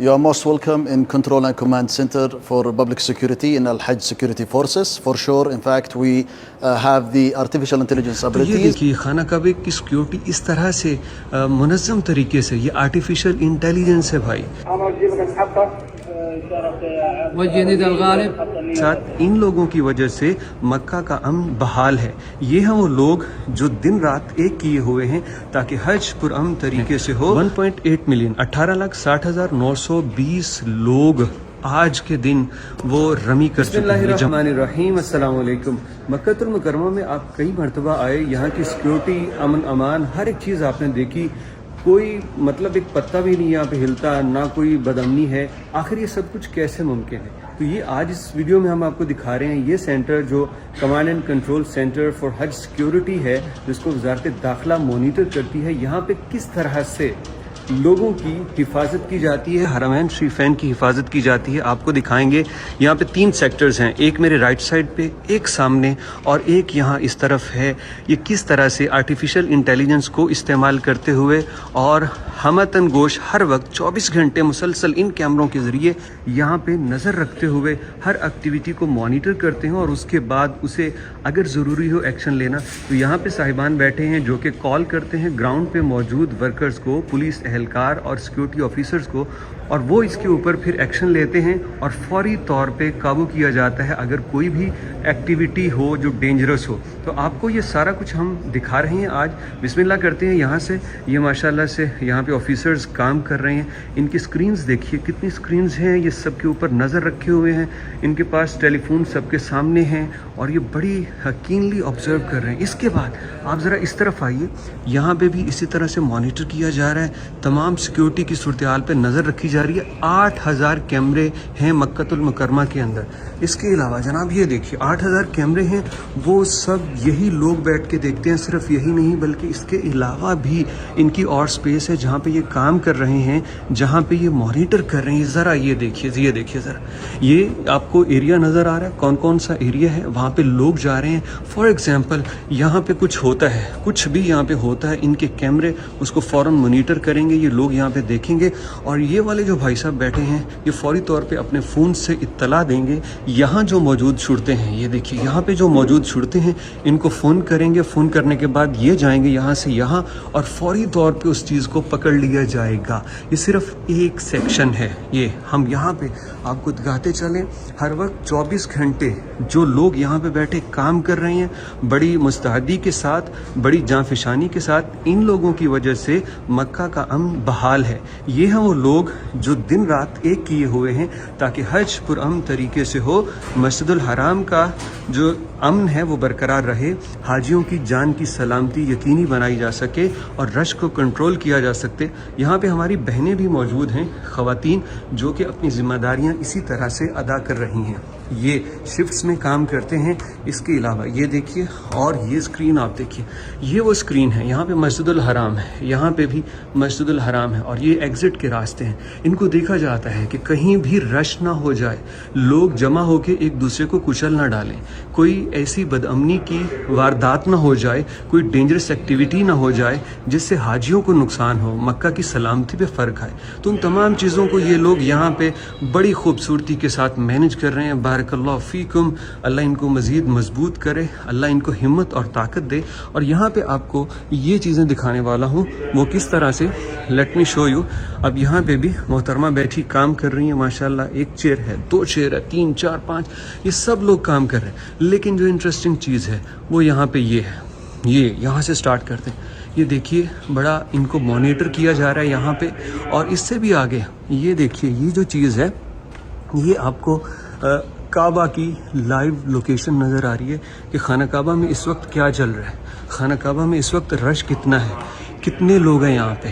You are most welcome in Control and Command Center for Public Security in Al-Hajj Security Forces. For sure, in fact, we have the artificial intelligence abilities. یہ دیکھیے خانہ کعبے کی security اس طرح سے منظم طریقے سے، یہ آرٹیفیشل انٹیلیجنس ہے بھائی. ساتھ ان لوگوں کی وجہ سے مکہ کا امن بحال ہے. یہ ہیں وہ لوگ جو دن رات ایک کیے ہوئے ہیں تاکہ حج پرامن طریقے سے ہو. 1.8 ملین 18,60,920 لوگ آج کے دن وہ رمی کر چکے ہیں. بسم اللہ الرحمن الرحیم. السلام علیکم. مکہ المکرمہ میں آپ کئی مرتبہ آئے، یہاں کی سیکیورٹی، امن امان، ہر ایک چیز آپ نے دیکھی. کوئی مطلب ایک پتا بھی نہیں یہاں پہ ہلتا، نہ کوئی بدامنی ہے. آخر یہ سب کچھ کیسے ممکن ہے؟ تو یہ آج اس ویڈیو میں ہم آپ کو دکھا رہے ہیں. یہ سینٹر جو command and control centre for Hajj security ہے، جس کو وزارت داخلہ مانیٹر کرتی ہے، یہاں پہ کس طرح سے لوگوں کی حفاظت کی جاتی ہے، حرمین شریفین کی حفاظت کی جاتی ہے. آپ کو دکھائیں گے. یہاں پہ 3 سیکٹرز ہیں، ایک میرے رائٹ سائڈ پہ، ایک سامنے، اور ایک یہاں اس طرف ہے. یہ کس طرح سے آرٹیفیشل انٹیلیجنس کو استعمال کرتے ہوئے اور ہمتن گوش ہر وقت 24 گھنٹے مسلسل ان کیمروں کے ذریعے یہاں پہ نظر رکھتے ہوئے ہر ایکٹیویٹی کو مانیٹر کرتے ہیں، اور اس کے بعد اسے اگر ضروری ہو ایکشن لینا تو یہاں پہ صاحبان بیٹھے ہیں جو کہ کال کرتے ہیں گراؤنڈ پہ موجود ورکرز کو، پولیس اہلکار اور سیکیورٹی آفیسرز کو، اور وہ اس کے اوپر پھر ایکشن لیتے ہیں اور فوری طور پہ قابو کیا جاتا ہے اگر کوئی بھی ایکٹیویٹی ہو جو ڈینجرس ہو. تو آپ کو یہ سارا کچھ ہم دکھا رہے ہیں آج. بسم اللہ کرتے ہیں یہاں سے. یہ ماشاءاللہ سے یہاں پہ آفیسرز کام کر رہے ہیں. ان کی سکرینز دیکھیے کتنی سکرینز ہیں، یہ سب کے اوپر نظر رکھے ہوئے ہیں. ان کے پاس ٹیلی فون سب کے سامنے ہیں اور یہ بڑی کینلی آبزرو کر رہے ہیں. اس کے بعد آپ ذرا اس طرف آئیے. یہاں پہ بھی اسی طرح سے مانیٹر کیا جا رہا ہے. تمام سیکیورٹی کی صورتحال پہ نظر رکھی جا رہی ہے. 8,000 کیمرے ہیں مکہ المکرمہ کے اندر. اس کے علاوہ جناب یہ دیکھیے 8,000 کیمرے ہیں، وہ سب یہی لوگ بیٹھ کے دیکھتے ہیں. صرف یہی نہیں بلکہ اس کے علاوہ بھی ان کی اور سپیس ہے جہاں پہ یہ کام کر رہے ہیں، جہاں پہ یہ مانیٹر کر رہے ہیں. ذرا یہ دیکھیے ذرا، یہ آپ کو ایریا نظر آ رہا ہے کون کون سا ایریا ہے. وہاں پہ لوگ جا رہے ہیں. فار ایگزامپل یہاں پہ کچھ ہوتا ہے، کچھ بھی یہاں پہ ہوتا ہے، ان کے کیمرے اس کو فوراً مانیٹر کریں گے. یہ لوگ یہاں پہ دیکھیں گے اور یہ والے جو بھائی صاحب بیٹھے ہیں یہ فوری طور پہ اپنے فون سے اطلاع دیں گے. یہاں جو موجود شرطے ہیں، یہ دیکھیے یہاں پہ جو موجود شرطے ہیں، ان کو فون کریں گے. فون کرنے کے بعد یہ جائیں گے یہاں سے یہاں اور فوری طور پہ اس چیز کو پکڑ لیا جائے گا. یہ صرف ایک سیکشن ہے. یہ ہم یہاں پہ آپ کو دکھاتے چلیں. ہر وقت 24 گھنٹے جو لوگ یہاں پہ بیٹھے کام کر رہے ہیں بڑی مستعدی کے ساتھ، بڑی جانفشانی کے ساتھ. ان لوگوں کی وجہ سے مکہ کا امن بحال ہے. یہ ہیں وہ لوگ جو دن رات ایک کیے ہوئے ہیں تاکہ حج پرامن طریقے سے ہو، مسجد الحرام کا جو امن ہے وہ برقرار رہے، حاجیوں کی جان کی سلامتی یقینی بنائی جا سکے اور رش کو کنٹرول کیا جا سکتے. یہاں پہ ہماری بہنیں بھی موجود ہیں، خواتین، جو کہ اپنی ذمہ داریاں اسی طرح سے ادا کر رہی ہیں. یہ شفٹس میں کام کرتے ہیں. اس کے علاوہ یہ دیکھیے، اور یہ اسکرین آپ دیکھیے، یہ وہ اسکرین ہے. یہاں پہ مسجد الحرام ہے، یہاں پہ بھی مسجد الحرام ہے، اور یہ ایگزٹ کے راستے ہیں. ان کو دیکھا جاتا ہے کہ کہیں بھی رش نہ ہو جائے، لوگ جمع ہو کے ایک دوسرے کو کچل نہ ڈالیں، کوئی ایسی بدامنی کی واردات نہ ہو جائے، کوئی ڈینجرس ایکٹیویٹی نہ ہو جائے جس سے حاجیوں کو نقصان ہو، مکہ کی سلامتی پہ فرق آئے. تو ان تمام چیزوں کو یہ لوگ یہاں پہ بڑی خوبصورتی کے ساتھ مینج کر رہے ہیں. بارک اللہ فیکم. اللہ ان کو مزید مضبوط کرے، اللہ ان کو ہمت اور طاقت دے. اور یہاں پہ آپ کو یہ چیزیں دکھانے والا ہوں وہ کس طرح سے. Late me show you. اب یہاں پہ بھی محترمہ بیٹھی کام کر رہی ہیں. ماشاءاللہ ایک چیئر ہے، 2 چیئر ہے، 3 4 5، یہ سب لوگ کام کر رہے ہیں. لیکن جو انٹرسٹنگ چیز ہے وہ یہاں پہ یہ ہے. یہ یہاں سے سٹارٹ کرتے ہیں. یہ دیکھیے بڑا ان کو مانیٹر کیا جا رہا ہے یہاں پہ. اور اس سے بھی آگے یہ دیکھیے، یہ جو چیز ہے یہ آپ کو کعبہ کی لائیو لوکیشن نظر آ رہی ہے کہ خانہ کعبہ میں اس وقت کیا چل رہا ہے. خانہ کعبہ میں اس وقت رش کتنا ہے، کتنے لوگ ہیں یہاں پہ.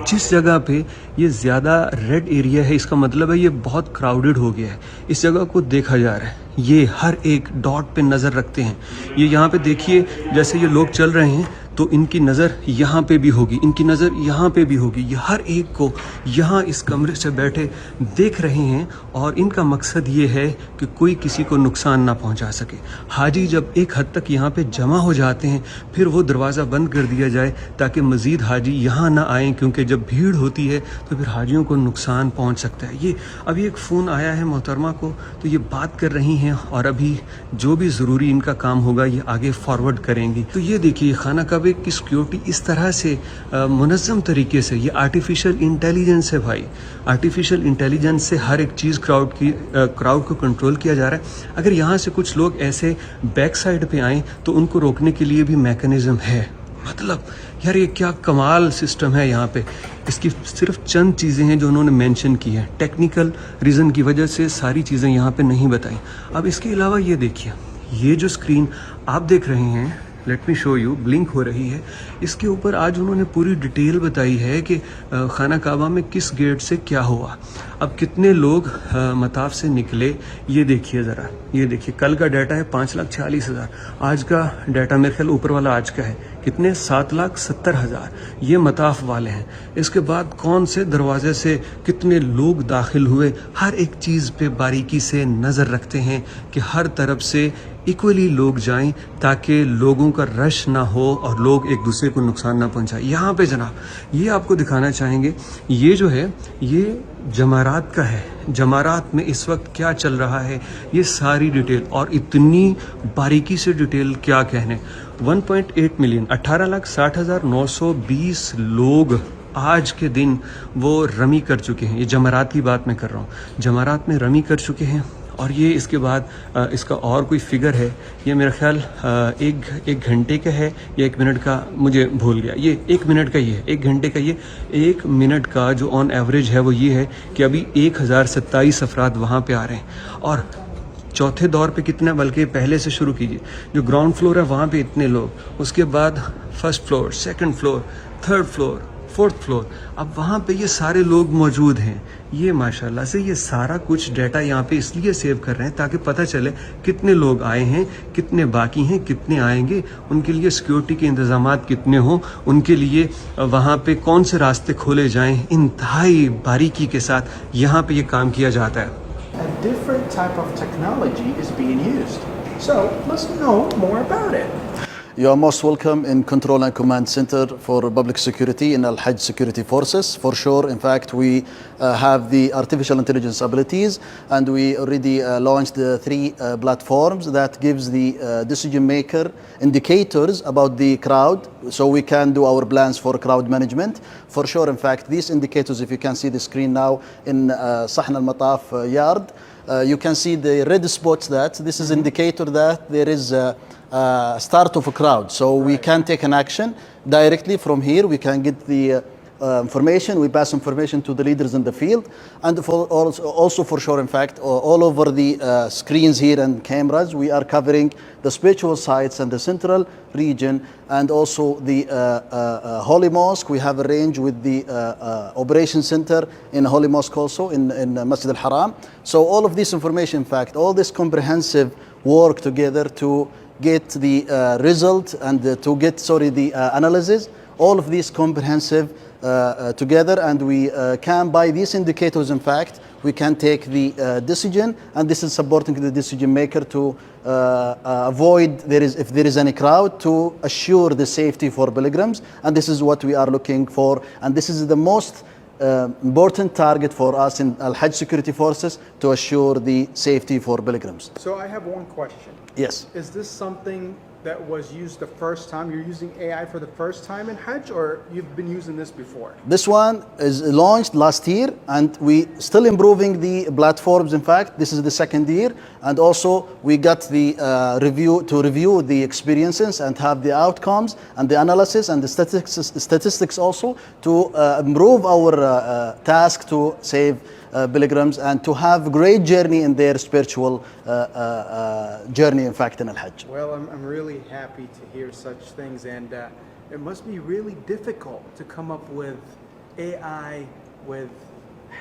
جس جگہ پہ یہ زیادہ ریڈ ایریا ہے، اس کا مطلب ہے یہ بہت کراؤڈڈ ہو گیا ہے. اس جگہ کو دیکھا جا رہا ہے. یہ ہر ایک ڈاٹ پہ نظر رکھتے ہیں. یہ یہاں پہ دیکھیے جیسے یہ لوگ چل رہے ہیں تو ان کی نظر یہاں پہ بھی ہوگی, ان کی نظر یہاں پہ بھی ہوگی. یہ ہر ایک کو یہاں اس کمرے سے بیٹھے دیکھ رہے ہیں, اور ان کا مقصد یہ ہے کہ کوئی کسی کو نقصان نہ پہنچا سکے. حاجی جب ایک حد تک یہاں پہ جمع ہو جاتے ہیں پھر وہ دروازہ بند کر دیا جائے تاکہ مزید حاجی یہاں نہ آئیں, کیونکہ جب بھیڑ ہوتی ہے تو پھر حاجیوں کو نقصان پہنچ سکتا ہے. یہ ابھی ایک فون آیا ہے محترمہ کو, تو یہ بات کر رہی ہیں اور ابھی جو بھی ضروری ان کا کام ہوگا یہ آگے فارورڈ کریں گی. تو یہ دیکھیے خانہ کعبہ کی سیکیورٹی اس طرح سے منظم طریقے سے, یہ آرٹیفیشل انٹیلیجنس ہے بھائی, آرٹیفیشل انٹیلیجنس سے ہر ایک چیز کراؤڈ کو کنٹرول کیا جا رہا ہے. اگر یہاں سے کچھ لوگ ایسے بیک سائڈ پہ آئیں تو ان کو روکنے کے لیے بھی میکانزم ہے. مطلب یار یہ کیا کمال سسٹم ہے یہاں پہ. اس کی صرف چند چیزیں ہیں جو انہوں نے مینشن کی ہیں, ٹیکنیکل ریزن کی وجہ سے ساری چیزیں یہاں پہ نہیں بتائیں. اب اس کے علاوہ یہ دیکھیے, یہ جو اسکرین آپ دیکھ رہے ہیں, let me show you, blink ہو رہی ہے, اس کے اوپر آج انہوں نے پوری ڈیٹیل بتائی ہے کہ خانہ کعبہ میں کس گیٹ سے کیا ہوا, اب کتنے لوگ مطاف سے نکلے. یہ دیکھیے ذرا, یہ دیکھیے کل کا ڈیٹا ہے 5,46,000, آج کا ڈیٹا میرے خیال اوپر والا آج کا ہے کتنے 7,70,000, یہ مطاف والے ہیں. اس کے بعد کون سے دروازے سے کتنے لوگ داخل ہوئے, ہر ایک چیز پہ باریکی سے نظر رکھتے ہیں کہ ہر طرف سے ایکولی لوگ جائیں تاکہ لوگوں کا رش نہ ہو اور لوگ ایک دوسرے کو نقصان نہ پہنچائیں. یہاں پہ جناب یہ آپ کو دکھانا چاہیں گے, یہ جو ہے یہ جمارات کا ہے. جمارات میں اس وقت کیا چل رہا ہے یہ ساری ڈیٹیل, اور اتنی باریکی سے ڈیٹیل کیا کہنے. 1.8 ملین 18,60,920 لوگ آج کے دن وہ رمی کر چکے ہیں. یہ جمرات کی بات میں کر رہا ہوں, جمرات میں رمی کر چکے ہیں. اور یہ اس کے بعد اس کا اور کوئی فگر ہے, یہ میرا خیال ایک گھنٹے کا ہے یا 1 منٹ کا, مجھے بھول گیا. یہ 1 منٹ کا ہی ہے, 1 گھنٹے کا. یہ 1 منٹ کا جو آن ایوریج ہے وہ یہ ہے کہ ابھی 1,027 افراد وہاں پہ آ رہے ہیں. اور چوتھے دور پہ کتنا, بلکہ پہلے سے شروع کیجیے. جو گراؤنڈ فلور ہے وہاں پہ اتنے لوگ, اس کے بعد first floor, second floor, third floor, fourth floor, اب وہاں پہ یہ سارے لوگ موجود ہیں. یہ ماشاءاللہ سے یہ سارا کچھ ڈیٹا یہاں پہ اس لیے سیو کر رہے ہیں تاکہ پتہ چلے کتنے لوگ آئے ہیں, کتنے باقی ہیں, کتنے آئیں گے, ان کے لیے سیکیورٹی کے انتظامات کتنے ہوں, ان کے لیے وہاں پہ کون سے راستے کھولے جائیں. انتہائی باریکی کے ساتھ یہاں پہ یہ کام کیا جاتا ہے. A different type of technology is being used. So let's know more about it. You are most welcome in Control and Command Center for Public Security in Al Hajj Security Forces. For sure, in fact, we have the artificial intelligence abilities, and we already launched the 3 platforms that gives the decision maker indicators about the crowd, so we can do our plans for crowd management. For sure, in fact, these indicators, if you can see the screen now in Sahn al-Mataf yard, you can see the red spots. That this is indicator that there is start of a crowd, so we can take an action directly from here. We can get the information, we pass information to the leaders in the field, and for also for sure, in fact, all over the screens here and cameras, we are covering the spiritual sites and the central region, and also the Holy Mosque. We have arranged with the Operation Center in Holy Mosque also in Masjid al-Haram. So all of this information, in fact, all this comprehensive work together to get the result and to get, the analysis, all of these comprehensive together, and we can, by these indicators, in fact, we can take the decision, and this is supporting the decision maker to avoid if there is any crowd, to assure the safety for pilgrims, and this is what we are looking for, and this is the most important target for us in Al Hajj Security Forces, to assure the safety for pilgrims. So I have one question. Yes. Is this something that was used the first time? You're using AI for the first time in Hajj, or you've been using this before? This one is launched last year, and we still improving the platforms. In fact, this is the second year, and also we got the review the experiences and have the outcomes and the analysis and the statistics also to improve our task to save pilgrims and to have great journey in their spiritual journey, in fact, in Al-Hajj. Well, I'm really happy to hear such things, and it must be really difficult to come up with AI with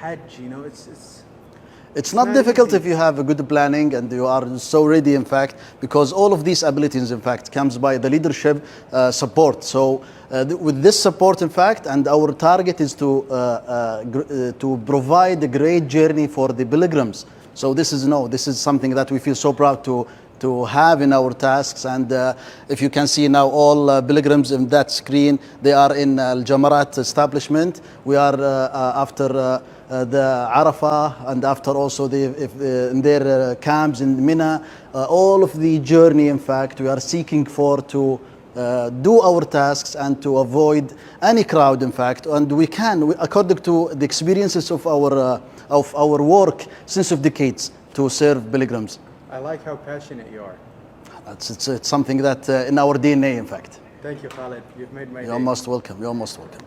Hajj, it's It's not difficult if you have a good planning and you are so ready, in fact, because all of these abilities, in fact, comes by the leadership support. So with this support, in fact, and our target is to provide a great journey for the pilgrims. So this is something that we feel so proud to have in our tasks. And if you can see now all pilgrims in that screen, they are in Al Jamarat establishment. We are after the Arafah, and after also in their camps in Mina. All of the journey, in fact, we are seeking to do our tasks and to avoid any crowd, in fact. And we can, according to the experiences of our work since of decades, to serve pilgrims. I like how passionate you are. It's something that in our DNA, in fact. Thank you, Khalid. You've made my day. You're most welcome. You're most welcome.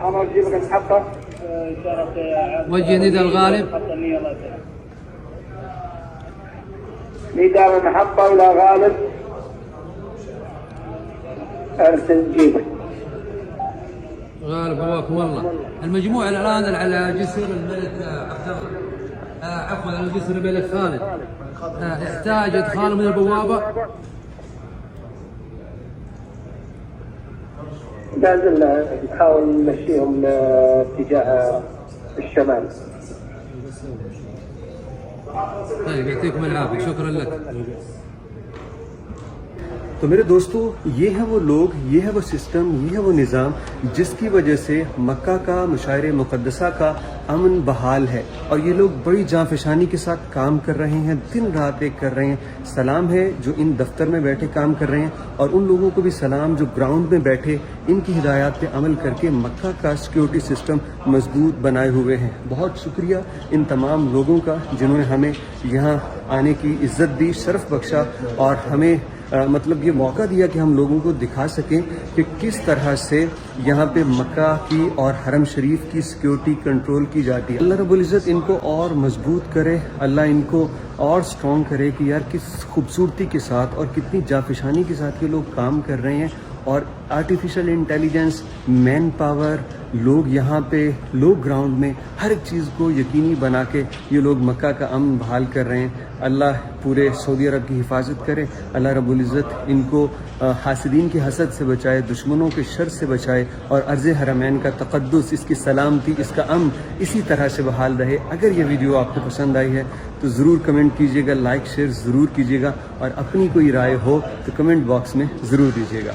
أمر جيبك المحطة وجه نداء الغالب نداء المحطة إلى غالب أرسل جيبك غالب هواكم الله. المجموعة الآن على جسر الملك عبد الله عفوا على جسر الملك خالد يحتاج إدخال من البوابة. لازم نحاول نمشيهم اتجاه الشمال. طيب يعطيكم العافية، شكرا لك. تو میرے دوستو، یہ ہے وہ لوگ، یہ ہے وہ سسٹم، یہ ہے وہ نظام جس کی وجہ سے مکہ کا مشاعر مقدسہ کا امن بحال ہے، اور یہ لوگ بڑی جانفشانی کے ساتھ کام کر رہے ہیں، دن رات ایک کر رہے ہیں۔ سلام ہے جو ان دفتر میں بیٹھے کام کر رہے ہیں، اور ان لوگوں کو بھی سلام جو گراؤنڈ میں بیٹھے ان کی ہدایات پہ عمل کر کے مکہ کا سیکیورٹی سسٹم مضبوط بنائے ہوئے ہیں۔ بہت شکریہ ان تمام لوگوں کا جنہوں نے ہمیں یہاں آنے کی عزت دی، شرف بخشا، اور ہمیں مطلب یہ موقع دیا کہ ہم لوگوں کو دکھا سکیں کہ کس طرح سے یہاں پہ مکہ کی اور حرم شریف کی سیکیورٹی کنٹرول کی جاتی ہے۔ اللہ رب العزت ان کو اور مضبوط کرے، اللہ ان کو اور سٹرونگ کرے کہ یار کس خوبصورتی کے ساتھ اور کتنی جانفشانی کے ساتھ یہ لوگ کام کر رہے ہیں، اور آرٹیفیشل انٹیلیجنس، مین پاور، لوگ یہاں پہ لوگ گراؤنڈ میں ہر ایک چیز کو یقینی بنا کے یہ لوگ مکہ کا امن بحال کر رہے ہیں۔ اللہ پورے سعودی عرب کی حفاظت کرے، اللہ رب العزت ان کو حاسدین کی حسد سے بچائے، دشمنوں کے شر سے بچائے، اور ارض حرمین کا تقدس، اس کی سلامتی، اس کا امن اسی طرح سے بحال رہے۔ اگر یہ ویڈیو آپ کو پسند آئی ہے تو ضرور کمنٹ کیجیے گا، لائک شیئر ضرور کیجیے گا، اور اپنی کوئی رائے ہو تو کمنٹ باکس میں ضرور دیجیے گا۔